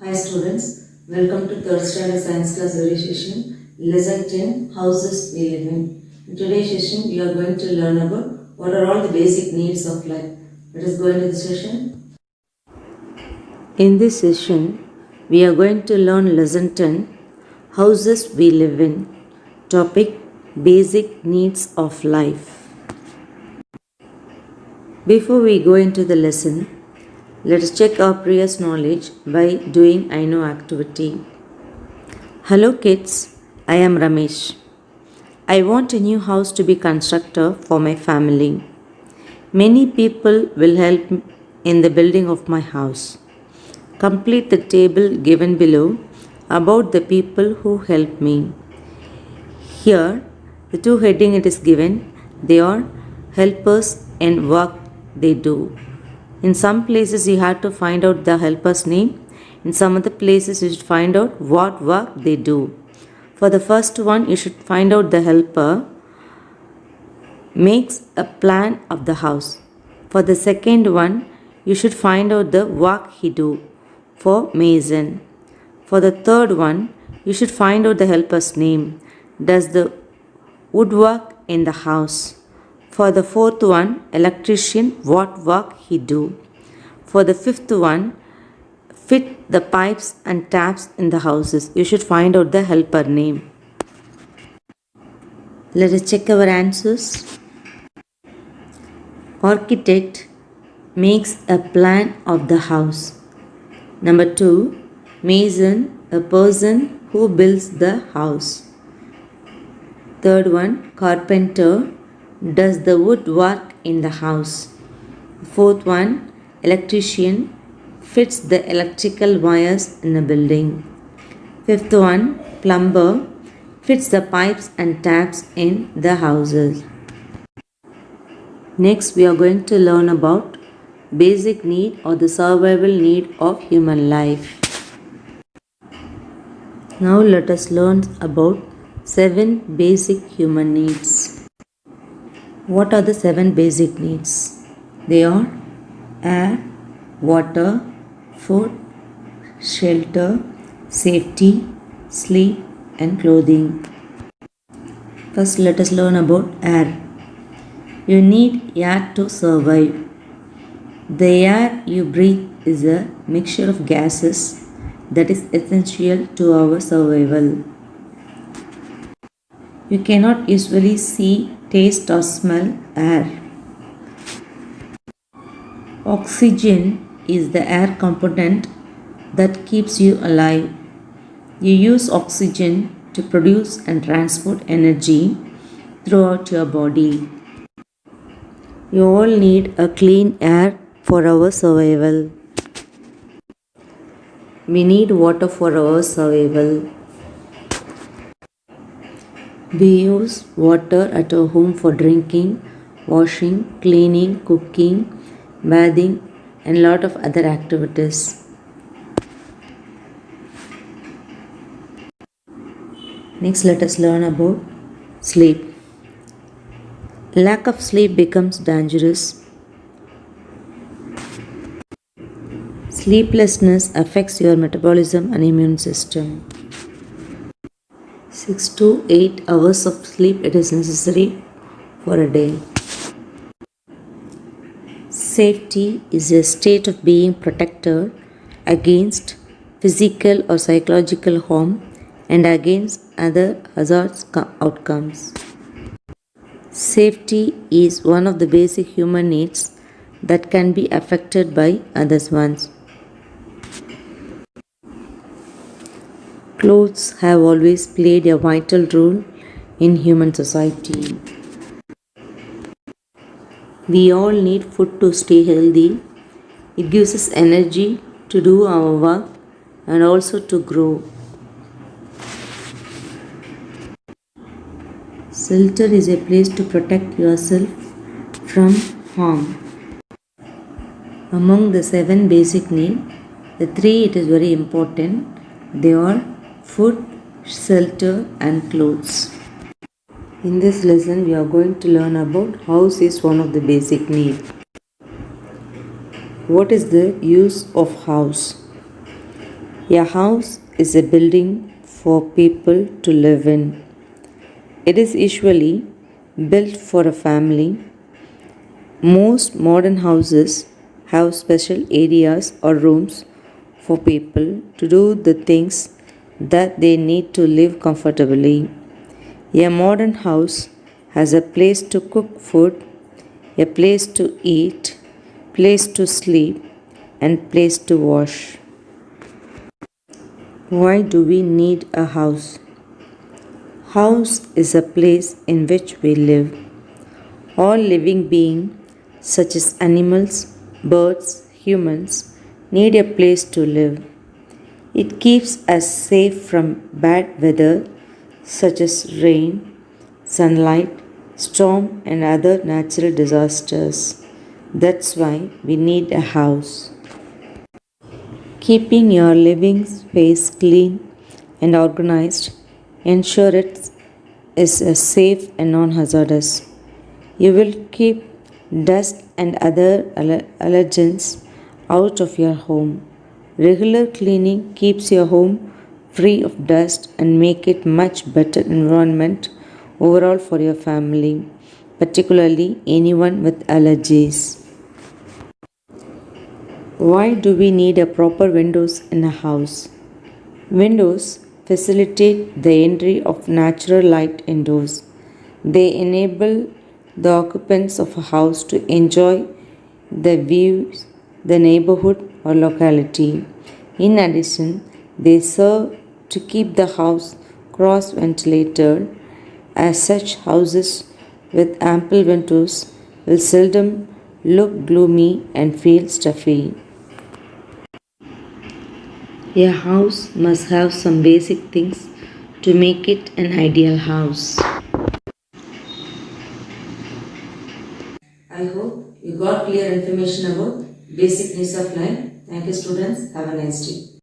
Hi students, welcome to third standard science class session, lesson 10, houses we live in. In today's session, we are going to learn about what are all the basic needs of life. Let us go into the session. In this session, we are going to learn lesson 10, houses we live in. Topic, basic needs of life. Before we go into the lesson, let us check our previous knowledge by doing I know activity. Hello kids, I am Ramesh. I want a new house to be constructed for my family. Many people will help in the building of my house. Complete the table given below about the people who help me. Here, the two heading it is given, they are helpers and work they do. In some places you have to find out the helper's name. In some other places you should find out what work they do. For the first one, you should find out the helper makes a plan of the house. For the second one, you should find out the work he do for mason. For the third one, you should find out the helper's name. Does the woodwork in the house. For the fourth one, electrician, what work he do. For the fifth one, fit the pipes and taps in the houses. You should find out the helper name. Let us check our answers. Architect makes a plan of the house. Number 2, mason, a person who builds the house. Third one, carpenter does the woodwork in the house. Fourth one, electrician fits the electrical wires in a building. Fifth one, plumber fits the pipes and taps in the houses. Next, we are going to learn about basic need or the survival need of human life. Now let us learn about 7 basic human needs. What are the 7 basic needs? They are air, water, food, shelter, safety, sleep and clothing. First, let us learn about air. You need air to survive. The air you breathe is a mixture of gases that is essential to our survival. You cannot usually see, taste or smell air. Oxygen is the air component that keeps you alive. You use oxygen to produce and transport energy throughout your body. You all need a clean air for our survival. We need water for our survival. We use water at our home for drinking, washing, cleaning, cooking, bathing and lot of other activities. Next, let us learn about sleep. Lack of sleep becomes dangerous. Sleeplessness affects your metabolism and immune system. 6 to 8 hours of sleep it is necessary for a day. Safety is a state of being protected against physical or psychological harm and against other hazards outcomes. Safety is one of the basic human needs that can be affected by others ones. Clothes have always played a vital role in human society. We all need food to stay healthy. It gives us energy to do our work and also to grow. Shelter is a place to protect yourself from harm. Among the 7 basic needs, the 3 it is very important. They are food, shelter and clothes. In this lesson, we are going to learn about house is one of the basic needs. What is the use of house? A house is a building for people to live in. It is usually built for a family. Most modern houses have special areas or rooms for people to do the things that they need to live comfortably. A modern house has a place to cook food, a place to eat, place to sleep, and place to wash. Why do we need a house? House is a place in which we live. All living beings, such as animals, birds, humans, need a place to live. It keeps us safe from bad weather, such as rain, sunlight, storm, and other natural disasters. That's why we need a house. Keeping your living space clean and organized ensure it is safe and non-hazardous. You will keep dust and other allergens out of your home. Regular cleaning keeps your home free of dust and make it much better environment overall for your family, particularly anyone with allergies. Why do we need a proper windows in a house? Windows facilitate the entry of natural light indoors. They enable the occupants of a house to enjoy the views, the neighborhood or locality. In addition, they serve to keep the house cross ventilated, as such houses with ample windows will seldom look gloomy and feel stuffy. A house must have some basic things to make it an ideal house. I hope you got clear information about basic needs of life. Thank you, students. Have a nice day.